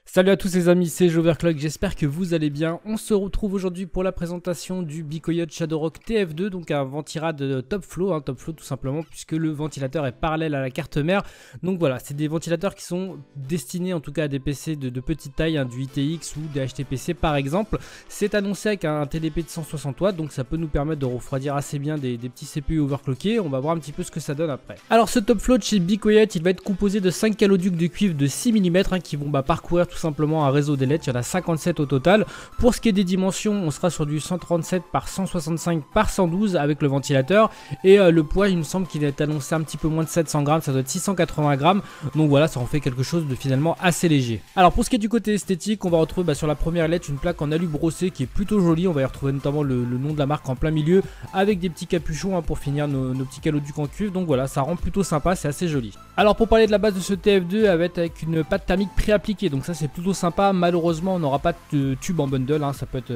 Salut à tous les amis, c'est Joverclock, j'espère que vous allez bien. On se retrouve aujourd'hui pour la présentation du BeCoyote Shadowrock TF2, donc un ventirad top flow, top flow tout simplement, puisque le ventilateur est parallèle à la carte mère. Donc voilà, c'est des ventilateurs qui sont destinés en tout cas à des PC de petite taille, du ITX ou des HTPC par exemple. C'est annoncé avec un TDP de 160 watts, donc ça peut nous permettre de refroidir assez bien des petits CPU overclockés. On va voir un petit peu ce que ça donne après. Alors ce top flow de chez BeCoyote, il va être composé de 5 caloducs de cuivre de 6 mm qui vont parcourir tout simplement un réseau d'ailettes. Il y en a 57 au total. Pour ce qui est des dimensions, on sera sur du 137 par 165 par 112 avec le ventilateur, et le poids il me semble qu'il est annoncé un petit peu moins de 700 grammes, ça doit être 680 grammes, donc voilà, ça en fait quelque chose de finalement assez léger. Alors pour ce qui est du côté esthétique, on va retrouver sur la première ailette une plaque en alu brossé qui est plutôt jolie. On va y retrouver notamment le nom de la marque en plein milieu avec des petits capuchons pour finir nos petits caloducs en cuivre, donc voilà, ça rend plutôt sympa, c'est assez joli. Alors pour parler de la base de ce TF2, elle va être avec une pâte thermique pré-appliquée, donc ça c'est plutôt sympa. Malheureusement on n'aura pas de tube en bundle, ça peut être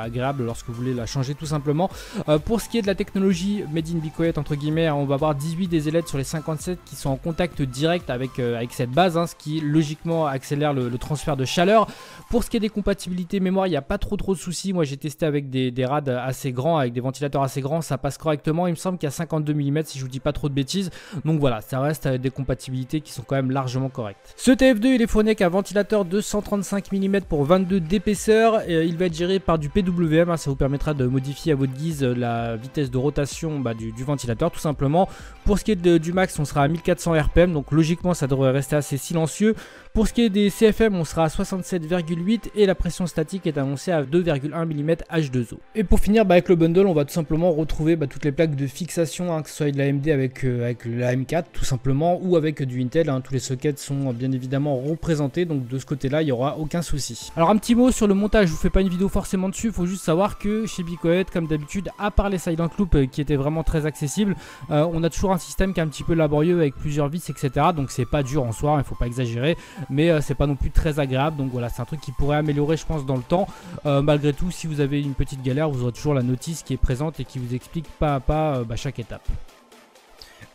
agréable lorsque vous voulez la changer tout simplement. Pour ce qui est de la technologie Made in BeCoyote entre guillemets, on va avoir 18 des ailettes sur les 57 qui sont en contact direct avec cette base, ce qui logiquement accélère le transfert de chaleur. Pour ce qui est des compatibilités mémoire, il n'y a pas trop de soucis. Moi j'ai testé avec des rads assez grands, avec des ventilateurs assez grands, ça passe correctement. Il me semble qu'il y a 52 mm si je vous dis pas trop de bêtises, donc voilà, ça reste avec des compatibilités qui sont quand même largement correctes. Ce TF2 il est fourni avec un ventilateur de 135 mm pour 22 d'épaisseur, il va être géré par du PWM, ça vous permettra de modifier à votre guise la vitesse de rotation du ventilateur tout simplement. Pour ce qui est du max, on sera à 1400 RPM, donc logiquement ça devrait rester assez silencieux. Pour ce qui est des CFM, on sera à 67,8 et la pression statique est annoncée à 2,1 mm H2O. Et pour finir avec le bundle, on va tout simplement retrouver toutes les plaques de fixation, que ce soit de l'AMD avec la M4 tout simplement ou avec du Intel, tous les sockets sont bien évidemment représentés, donc de ce côté là il n'y aura aucun souci. Alors un petit mot sur le montage, je vous fais pas une vidéo forcément dessus, il faut juste savoir que chez BeCoyote comme d'habitude, à part les Silent Loop qui étaient vraiment très accessibles, on a toujours un système qui est un petit peu laborieux avec plusieurs vis etc, donc c'est pas dur en soi, il faut pas exagérer, mais c'est pas non plus très agréable, donc voilà, c'est un truc qui pourrait améliorer je pense dans le temps. Malgré tout, si vous avez une petite galère, vous aurez toujours la notice qui est présente et qui vous explique pas à pas chaque étape.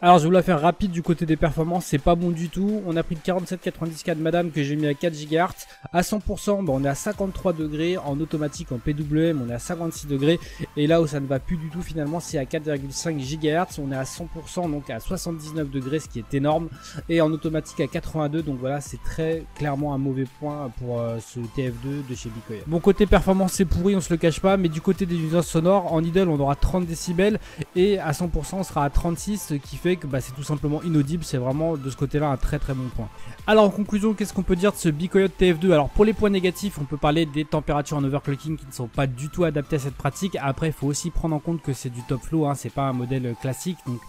Alors je vais vous la faire rapide du côté des performances, c'est pas bon du tout. On a pris le 4790K de madame que j'ai mis à 4 GHz. À 100%, on est à 53 degrés. En automatique, en PWM, on est à 56 degrés. Et là où ça ne va plus du tout finalement, c'est à 4,5 GHz. On est à 100%, donc à 79 degrés, ce qui est énorme. Et en automatique à 82, donc voilà, c'est très clairement un mauvais point pour ce TF2 de chez BeCoyote. Bon, côté performance, c'est pourri, on se le cache pas. Mais du côté des nuisances sonores, en idle, on aura 30 décibels. Et à 100%, on sera à 36, ce qui fait que c'est tout simplement inaudible. C'est vraiment de ce côté là un très bon point. Alors en conclusion, qu'est-ce qu'on peut dire de ce BeCoyote TF2? Alors pour les points négatifs, on peut parler des températures en overclocking qui ne sont pas du tout adaptées à cette pratique. Après il faut aussi prendre en compte que c'est du top flow, c'est pas un modèle classique, donc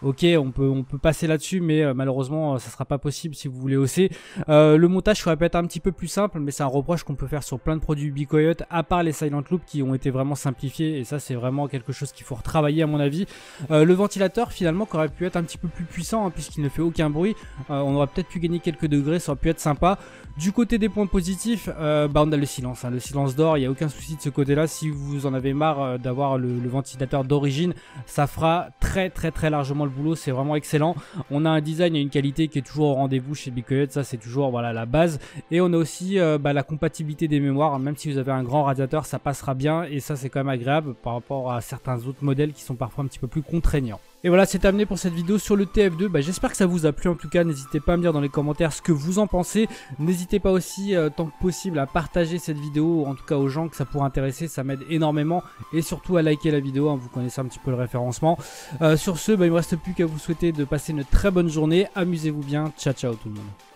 ok, on peut passer là-dessus, mais malheureusement ça sera pas possible si vous voulez hausser. Le montage serait peut-être un petit peu plus simple, mais c'est un reproche qu'on peut faire sur plein de produits BeCoyote, à part les Silent Loop qui ont été vraiment simplifiés, et ça c'est vraiment quelque chose qu'il faut retravailler à mon avis. Le ventilateur finalement qui aurait pu être un petit peu plus puissant, puisqu'il ne fait aucun bruit, on aurait peut-être pu gagner quelques degrés, ça aurait pu être sympa. Du côté des points positifs, on a le silence d'or, il n'y a aucun souci de ce côté là. Si vous en avez marre d'avoir le ventilateur d'origine, ça fera très largement le boulot, c'est vraiment excellent. On a un design et une qualité qui est toujours au rendez-vous chez BeCoyote, ça c'est toujours voilà la base. Et on a aussi la compatibilité des mémoires, même si vous avez un grand radiateur ça passera bien, et ça c'est quand même agréable par rapport à certains autres modèles qui sont parfois un petit peu plus contraignants. Et voilà, c'est terminé pour cette vidéo sur le TF2. J'espère que ça vous a plu en tout cas. N'hésitez pas à me dire dans les commentaires ce que vous en pensez. N'hésitez pas aussi, tant que possible, à partager cette vidéo, en tout cas aux gens que ça pourrait intéresser. Ça m'aide énormément. Et surtout à liker la vidéo, vous connaissez un petit peu le référencement. Sur ce, il ne me reste plus qu'à vous souhaiter de passer une très bonne journée. Amusez-vous bien. Ciao, ciao tout le monde.